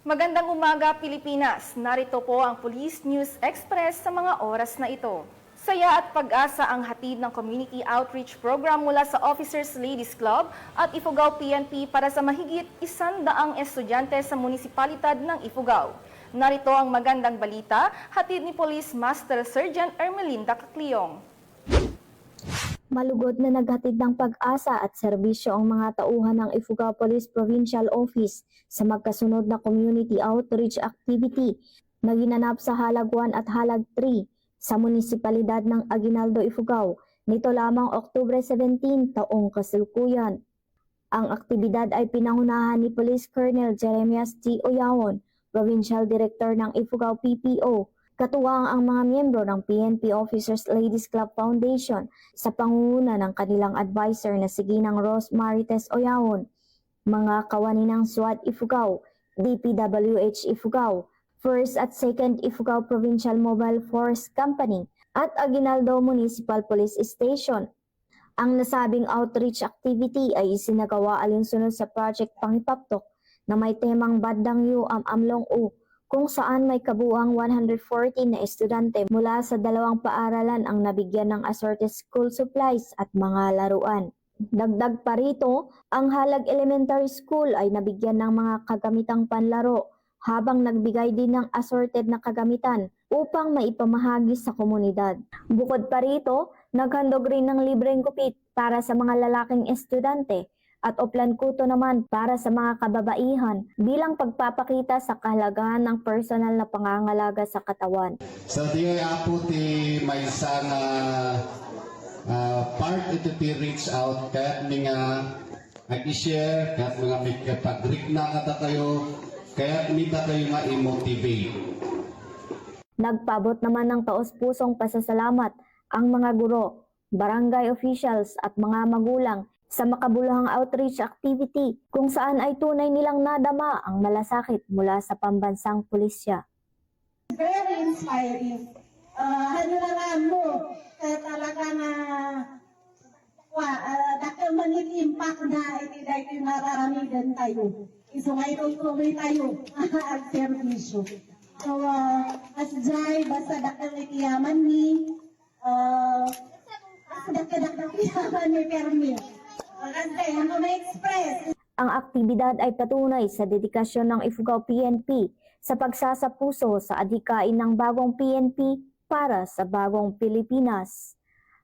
Magandang umaga, Pilipinas! Narito po ang Police News Express sa mga oras na ito. Saya at pag-asa ang hatid ng Community Outreach Program mula sa Officers Ladies Club at Ifugao PNP para sa mahigit 100 estudyante sa munisipalidad ng Ifugao. Narito ang magandang balita, hatid ni Police Master Sergeant Ermelinda Cacliong. Malugod na naghatid ng pag-asa at serbisyo ang mga tauhan ng Ifugao Police Provincial Office sa magkasunod na community outreach activity na ginanap sa Halag 1 at Halag 3 sa munisipalidad ng Aguinaldo, Ifugao nito lamang Oktubre 17 taong kasalukuyan. Ang aktibidad ay pinangunahan ni Police Colonel Jeremias T. Oyawon, Provincial Director ng Ifugao PPO, katuwang ang mga miyembro ng PNP Officers Ladies Club Foundation sa pangunguna ng kanilang advisor na si Ginang Rose Marites Oyawon, mga kawani ng SWAT Ifugao, DPWH Ifugao, 1st at 2nd Ifugao Provincial Mobile Force Company at Aguinaldo Municipal Police Station. Ang nasabing outreach activity ay isinagawa alinsunod sa Project Pangipaptok na may temang Bandang Yu Amlong U, kung saan may kabuuang 114 na estudyante mula sa 2 paaralan ang nabigyan ng assorted school supplies at mga laruan. Dagdag pa rito, ang Halag Elementary School ay nabigyan ng mga kagamitang panlaro habang nagbigay din ng assorted na kagamitan upang maipamahagi sa komunidad. Bukod pa rito, naghandog rin ng libreng gupit para sa mga lalaking estudyante at oplan kuto naman para sa mga kababaihan bilang pagpapakita sa kahalagahan ng personal na pangangalaga sa katawan. So diyo apo ti may isang part ito ti reach out kahit mga nag-share, kahit mga may kapag-rig na kata kayo, kaya nita kayo nga i-motivate. Nagpabot naman ng taos-pusong pasasalamat ang mga guro, barangay officials at mga magulang sa makabuluhang outreach activity kung saan ay tunay nilang nadama ang malasakit mula sa pambansang pulisya. Very inspiring. Ano na nga mo, talaga na dakil manit impact na itiday ko nararamigan tayo. Isungay tuloy tayo at servisyo. So, as dry, basta dakil itiyaman ni, dakil itiyaman ni Permil. Ang aktibidad ay patunay sa dedikasyon ng Ifugao PNP sa pagsasapuso sa adhikain ng bagong PNP para sa bagong Pilipinas.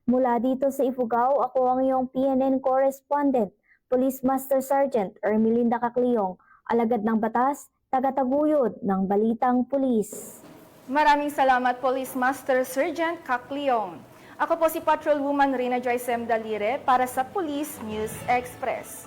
Mula dito sa Ifugao, ako ang iyong PNN correspondent, Police Master Sergeant Ermelinda Cacliong, alagad ng batas, tagataguyod ng balitang pulis. Maraming salamat, Police Master Sergeant Cacliong. Ako po si Patrolwoman Rina Joyce M. Dalire para sa Police News Express.